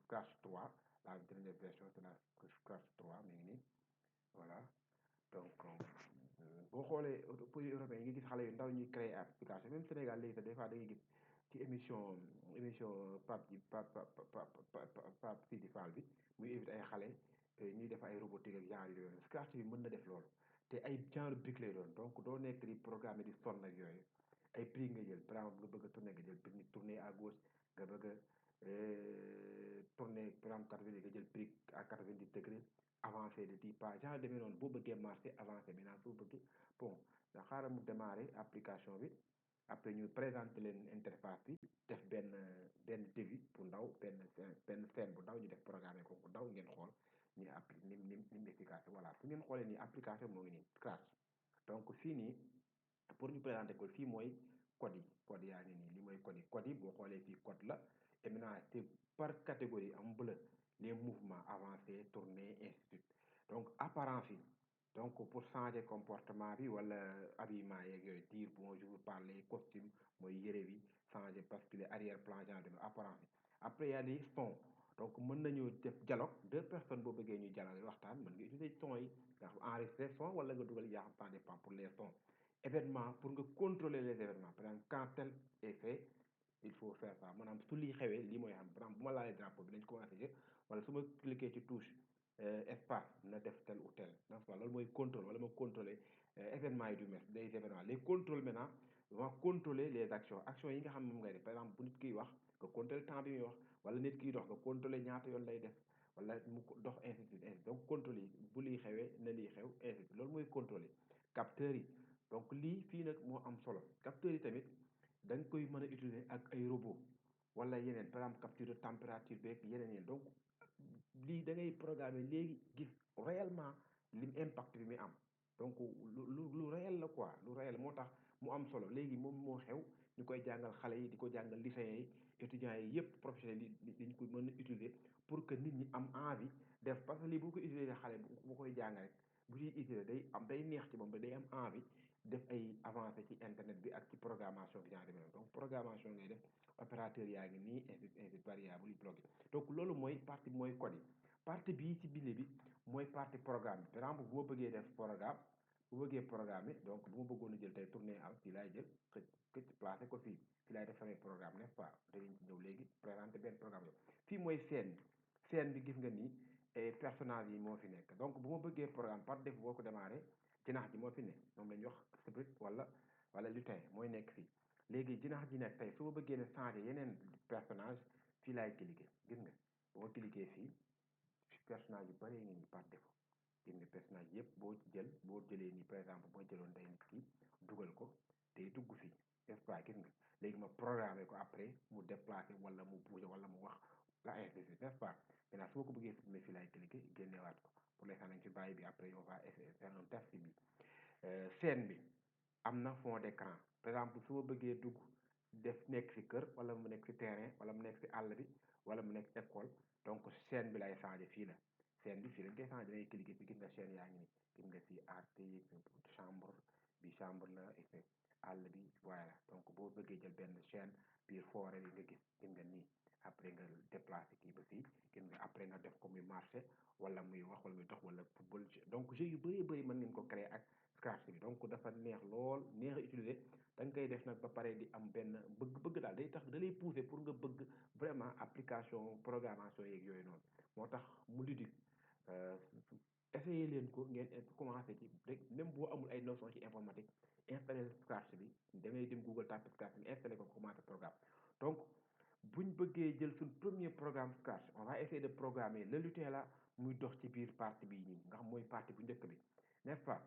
Scratch 3 la dernière version de la Scratch 3 mi ngi nii voilà donc boo xoolee pays européen yi nga gis xale yu ndaw ñuy créer application même Sénégal léegi sax des fois da ngay gis ci émission Pape ji Pape Sidi Fall bi muy invité ay xale ñuy def ay robotique ak genre yooyu Scratch bi mën na def loolu te ay genre brique lay doon donc doo nekk di programme di sonn ak yooyu ay prix nga jël par exemple nga bëgg a tourner nga jël prix tourner à gauche nga bëgg a tourner par exemple 90 nga jël prix à 90 degrés avancé de 10 pas genre demee noonu boo bëggee marché avancé maintenant soo bëgg bon da xaaral mu démarrer application bi après ñu présenter leen interface bi def benn début bu ndaw benn scène bu ndaw ñu def programme ko bu ndaw ngeen xool ni appli ni efficace voilà su ngeen xoolee nii application moo ngi nii Scratch donc fii nii pour ñu présenter ko fii mooy code yaa ngi nii li mooy code yi boo xoolee fii code la et maintenant c'est par catégorie en bleu les mouvements avancés tournés ainsi de suite donc apparence yi donc pour changer comportement bi wala habillement yeeg yooyu dire bonjour parler costume mooy yére bi changer basculer arrière plan genre de apparence bi après y a les sons donc mën nañu def dialogue deux personnes boo bëggee ñuy dialogue waxtaan mën nga utiliser son yi nga xam enregistrer son wala nga dugal yaa xam ça dépend pour les sons événement pour nga contrôler les événements par exemple quand tel est fait il faut faire ça maanaam su lii xewee lii mooy xam par exemple bu ma laalee drapeau bi dañ commencé jël wala su ma cliquer ci touche espace na def tel ou tel donc loolu mooy contrôle wala ma contrôler événements yi du mes des événements les contrôles maintenant va contrôler les actions yi nga xam ne moom ngay def par exemple bu nit kiy wax nga contrôler temps bi muy wax wala nit kiy dox nga contrôler ñaata yoon lay def wala mu dox ainsi de suite donc contrôle yi bu lii xewee na lii xew ainsi de suite loolu mooy contrôler capteurs yi donc lii fii nag moo am solo capteurs yi tamit da nga koy mën a utiliser ak ay robot wala yeneen par exemple capture de température beeg yeneen donc lii da ngay programmer léegi gis réellement lim impact bi muy am donc lu réel la quoi lu réel moo tax mu am solo léegi moom moo xew ñu koy jàngal xale yi di ko jàngal lycéens yi étudiants yi yëpp professionnels yi dañ ko mën a utiliser pour que nit ñi am envie def parce que lii bu ko utiliser xale bu koy jàng rek bu ciy utiliser day neex ci moom day am envie def ay avancé ci internet bi ak ci programmation bi genre demee donc programmation ngay def opérateur yaa ngi nii ainsi variable yi bloqué donc loolu mooy partie mooy code yi partie bii ci bind bi mooy partie programme bi par exemple bu ma bëggee def programme bu bëggee programme donc bu ma bëggoon a jël tey tourner am fii laay jël xëcc placé ko fii laay def samay programme n'est-ce pas danañ ci ñëw léegi présenté benn programme yo fii mooy scène bi gis nga nii personnage yi moo fi nekk donc bu ma bëggee programme par défaut boo ko démarré jinax ji moo fi nekk moom la ñuy wax script wala lutin mooy nekk fii léegi jinax ji nekk tey su ma bëggee ne changer yeneen personnage fii laay cliquer gis nga bu ma cliquer fii personnage yu bëree ngi nii par défaut gis nga personnage yëpp boo jël boo jëlee nii par exemple boo jëloon tey nit ki dugal ko day dugg fii n'est-ce pas gis nga léegi ma programmé ko après mu déplacé wala mu bouger wala mu wax la ainsi de suite n'est-ce pas maintenant su ma ko bëggee supprimer fii laay cliquer génneewaat ko pour l'instant nañ ci bàyyi bi après on va essayer faire un test bi scène bi am na fond d'écran par exemple su ma bëggee dugg def nekk ci kër wala mu nekk ci terrain wala mu nekk ci àll bi wala mu nekk école donc scène bi lay changé fii la scène bi fii lañ koy changé da ngay cliquer fi gis nga chaîne yaa ngi nii gis nga ci artiste chambre bi chambre la et àll bi voilà donc boo bëggee jël benn chaîne biir forêt bi nga gis nga nii après nga déplacé kii ba fii gis nga après nga def ko muy marché wala muy wax wala muy dox wala football donc jeu yu bëri mën ngeen ko créer ak Scratch bi donc dafa neex lool neex a utiliser da nga koy def nag ba pare di am benn bëgg daal day tax da lay pousser pour nga bëgg vraiment application programmation yeeg yooyu noonu moo tax mu ludique essayé leen ko ngeen commencé ci rek même boo amul ay notion ci informatique installé Scratch bi da ngay dem Google tapé Scratch bi installé ko commencé programme donc buñ bëggee jël suñ premier programme Scratch on va essayer de programmer le lutin là muy dox ci biir partie bii nii nga xam mooy partie bu njëkk bi n'est-ce pas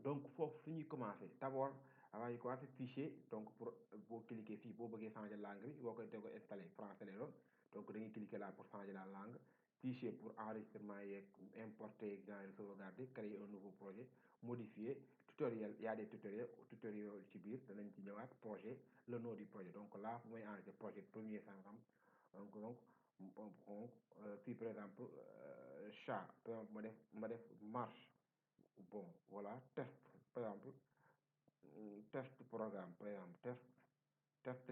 donc foofu su ñuy commencé d'abord avant ñu commencé fichier donc pour boo cliquer fii boo bëggee changer langue bi boo koy dee ko installé français lay doon donc da ngay cliquer là pour changer la langue fichier pour enregistrement yeeg importer genre sauvegarder créer un nouveau projet modifier tutoriel il y a des tutoriels ci biir danañ ci ñëwaat projet le nom du projet donc là mooy enregistrer projet premier sangam donc fii par exemple chat par exemple ma def marche bon voilà test par exemple test programme par exemple test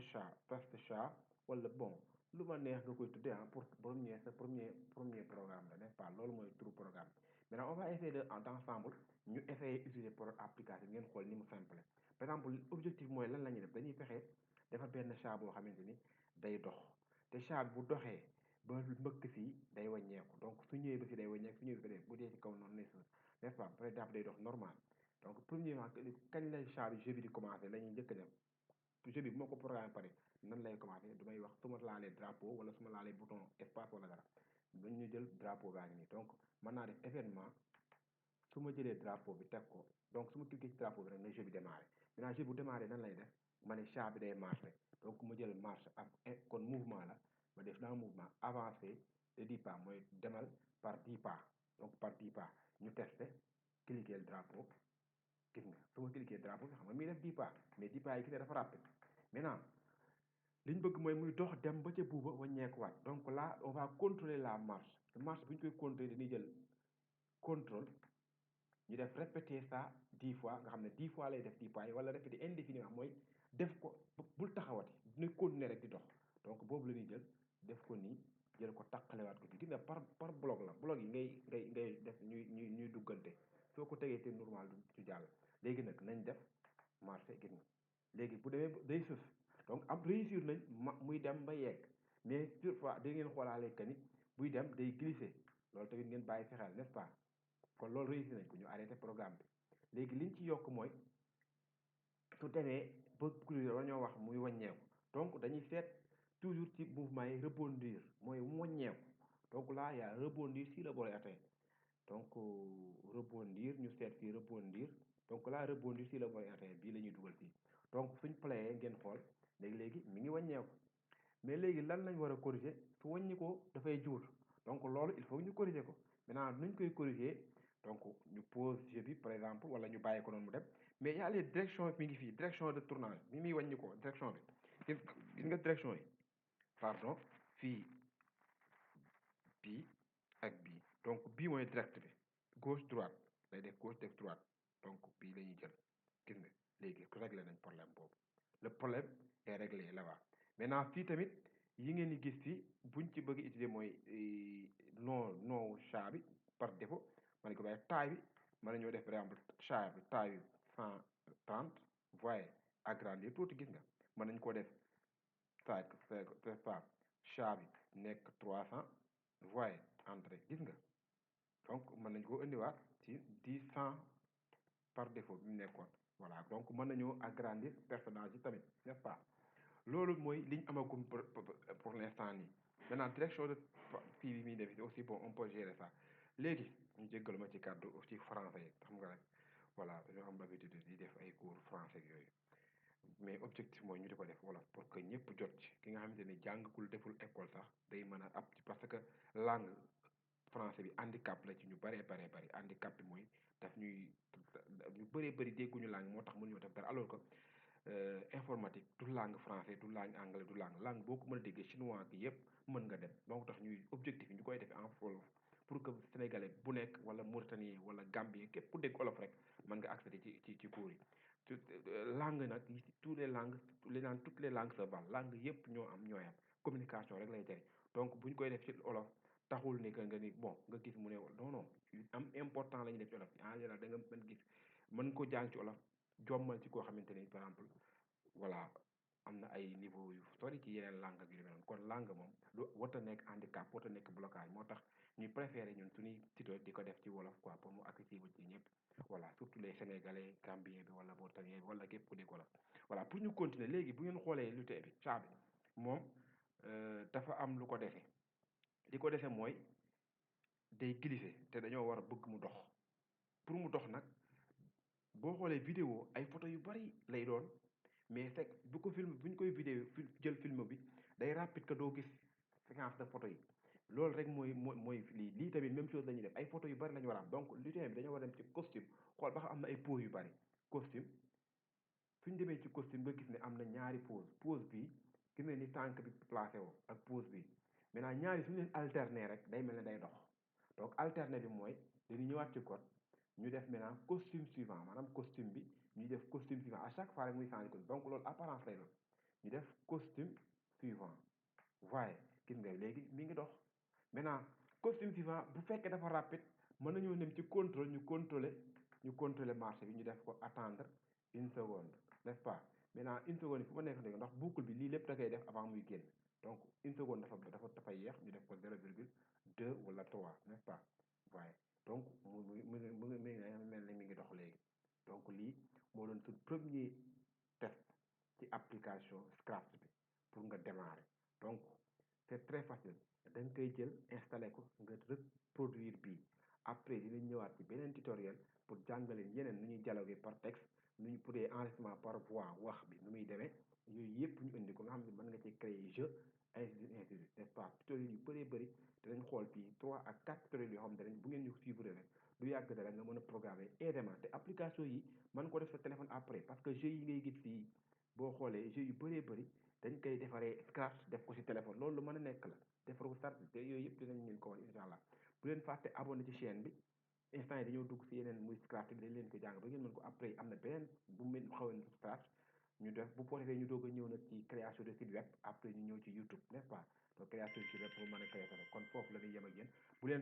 chat wala bon lu ma neex nga koy tuddee pour premier programme la n'est-ce pas loolu mooy turu programme maintenant on va essayer de d'ensemble ñu essayer utiliser pour application ngeen xool ni mu simple par exemple objectif mooy lan la ñuy def dañuy fexe defar benn chat boo xamante ni day dox te chat bu doxee ba mbëkk fii day wàññeeku donc su ñëwee ba fii day wàññeeku su ñëwee ba fii bu dee ci kaw noonu n'est-ce pas par exemple day dox normal donc premièrement kañ lay chat bi jeu bi di commencé la ñuy njëkk a def jeu bi bu ma ko programme pare nan lay commencé du may wax su ma laalee drapeau wala su ma laalee bouton espace wala dara dañ ñu jël drapeau baa ngi nii donc mën naa def événement su ma jëlee drapeau bi teg ko donc su ma cliqué ci drapeau bi rek na jeu bi démarré maintenant jeu bu démarré nan lay def ma ne chat bi day marché donc ma jël marche ak kon mouvement la ma def dans mouvement avancé de 10 pas mooy demal par 10 pas donc par 10 pas ñu testé cliqué le drapeau gis nga su ma cliqué drapeau bi xam nga muy def 10 pas mais 10 pas yi gis nga dafa rapide maintenant li ñu bëgg mooy muy dox dem ba ca buuba wàññeekuwaat donc là on va contrôler la marche marche bu ñu koy contrôler dañuy jël contrôle ñu def répéter ça 10 fois nga xam ne 10 fois lay def 10 pas yi wala répéter indéfiniment mooy def ko bul taxawati dina continuer rek di dox donc boobu la ñuy jël def ko nii jël ko taqalewaat ko ci gis nga par bloc la bloc yi ngay def ñuy duggante soo ko tegee te normal du jàll léegi nag nañ def marché gis nga léegi bu demee day sës donc am réussir nañ muy dem ba yegg mais toutefois da ngeen xoolaale que ni buy dem day glisser loolu tamit ngeen bàyyi si xel n'est-ce pas kon loolu réussir nañ ko ñu arrêté programme bi léegi liñ ci yokk mooy su demee ba kuréel war ñoo wax muy wàññeeku donc dañuy seet toujours ci mouvement yi rebondir mooy mu wàññeeku donc là y a rebondir si le bol est atteint donc rebondir ñu seet fii rebondir donc là rebondir si le bol est atteint bii la ñuy dugal fii donc suñ playé ngeen xool léegi mi ngi wàññeeku mais léegi lan lañ war a corriger su wàññi ko dafay juur donc loolu il faut ñu corriger ko maintenant nuñ koy corriger donc ñu pose jeu bi par exemple wala ñu bàyyi ko noonu mu dem mais y a les directions mi ngi fii direction de tournage mi muy wàññi ko direction bi gis nga direction yi pardon fii bii ak bii donc bii mooy direct bi gauche droite lay def gauche def droite donc bii la ñuy jël gis nga léegi réglé nañ problème boobu le problème est réglé là-bas maintenant fii tamit yi ngeen di gis fii buñ ci bëgg utiliser mooy non chat bi par défaut ma ne ko bàyyi taille bi mën nañoo def par exemple chat bi taille bi 130 voyez agrandir tuuti gis nga mën nañ koo def taille c'est ça chat bi nekk 300 voyez entrée gis nga donc mën nañ koo indiwaat ci 100 par défaut bi mu nekkoon voilà donc mën nañoo agrandir personnage yi tamit n'est-ce pas loolu mooy liñ amagum pour l'instant nii maintenant direction de fii bi muy def aussi bon on peut gérer ça léegi ñu jéggal ma ci kàddu ci français yi xam nga rek voilà dañoo am l'habitude di def ay cours français yooyu mais objectif mooy ñu di ko def wolof pour que ñëpp jot ci ki nga xamante ni jàngkul deful école sax day mën a ab ci parce que langue français bi handicap la ci ñu bëree bëri handicap bi mooy daf ñuy ñu bëree bëri dégguñu langue moo tax mënuñoo def dara alors que informatique du langue français du langue anglais du langue boo ko mën a déggee chinois gi yëpp mën nga dem donc tax ñuy objectif yi ñu koy defee en wolof pour que sénégalais bu nekk wala mauritanien wala gambien képp ku dégg olof rek mën nga accéder ci cours yi langue nag tous les langues les naan toutes les langues se valent langue yëpp ñooy am communication rek lay jëriñ donc bu ñu koy def ci olof taxul ni que nga ni bon nga gis mu ne non non am important la ñuy def ci olof en général da nga mën gis mën ko jàng ci olof jommal ci koo xamante ni par exemple voilà am na ay niveau yu sori ci yeneen langue ak yu demee noonu kon langue moom lu warta nekk handicap warta nekk blocage moo tax ñuy préféré ñun suñuy tuto di ko def ci wolof quoi pour mu accessible ci ñëpp voilà surtout les sénégalais gambien bi wala mauritanien bi wala képp ku dégg wolof voilà pour ñu continuer léegi bu ngeen xoolee lutte bi chat bi moom dafa am lu ko defee li ko defee mooy day glisser te dañoo war a bëgg mu dox pour mu dox nag boo xoolee vidéo ay photo yu bari lay doon mais fekk bu ko film bu ñu koy vidéo jël film bi day rapide que doo gis séquence de photo yi loolu rek mooy lii tamit même chose la ñuy def ay photo yu bari la ñu war a am donc lutin bi dañoo war a dem ci costume xool ba xam am na ay pose yu bari costume suñ demee ci costume ba gis ne am na ñaari pose bii gis ne ni tànk bi placé woo ak pose bi maintenant ñaari suñu leen alterner rek day mel ne day dox donc alterner bi mooy dañuy ñëwaat ci code ñu def maintenant costume suivant maanaam costume bi ñu def costume suivant à chaque fois rek muy changer costume donc loolu apparence lay doon ñu def costume suivant waaye gis nga léegi mi ngi dox maintenant costume suivant bu fekkee dafa rapide mën nañoo dem ci contrôle ñu contrôler marché bi ñu def ko attendre une seconde n'est-ce pas maintenant une seconde fu ma nekk léegi ndax boucle bi lii lépp da koy def avant muy génn donc une seconde dafa yéex ñu def ko 0,2 wala 3 n'est-ce pas waaye donc mu ngi mel ni mi ngi dox léegi donc lii moo doon suñ premier test ci application Scratch bi pour nga démarrer donc c'est très facile da nga koy jël installé ko nga reproduire bii après dinañ ñëwaat ci beneen tutoriel pour jàngale yeneen nu ñuy dialoguer par texte nu ñu pour enregistrement par voix wax bi nu muy demee yooyu yëpp ñu indi ko nga xam ne mën nga ci créer jeu ainsi n'est-ce pas tutoriel yu bëree bëri dinañ xool fii 3 ak 4 tutoriel yoo xam ne bu ngeen ñu suivre rek du yàgg dara nga mën a programmer aisément te application yi mën ko def sa téléphone après parce que jeu yi ngay gis fii boo xoolee jeu yu bëree bëri dañ koy defaree Scratch def ko ci téléphone loolu lu mën a nekk la defar ko start te yooyu yëpp dinañ leen ko wax incha allah bu leen fàtte abonné ci chaîne bi instant yi dañoo dugg ci yeneen muy Scratch bi dañ leen ko jàng ba ngeen mën ko après am na beneen bu mel xaw a Scratch ñu def bu ko defee ñu doog a ñëw nag ci création de site web après ñu ñëw ci YouTube n'est-ce pas donc création de site web pour mën a créer kon foofu la ñuy yem ak yéen bu leen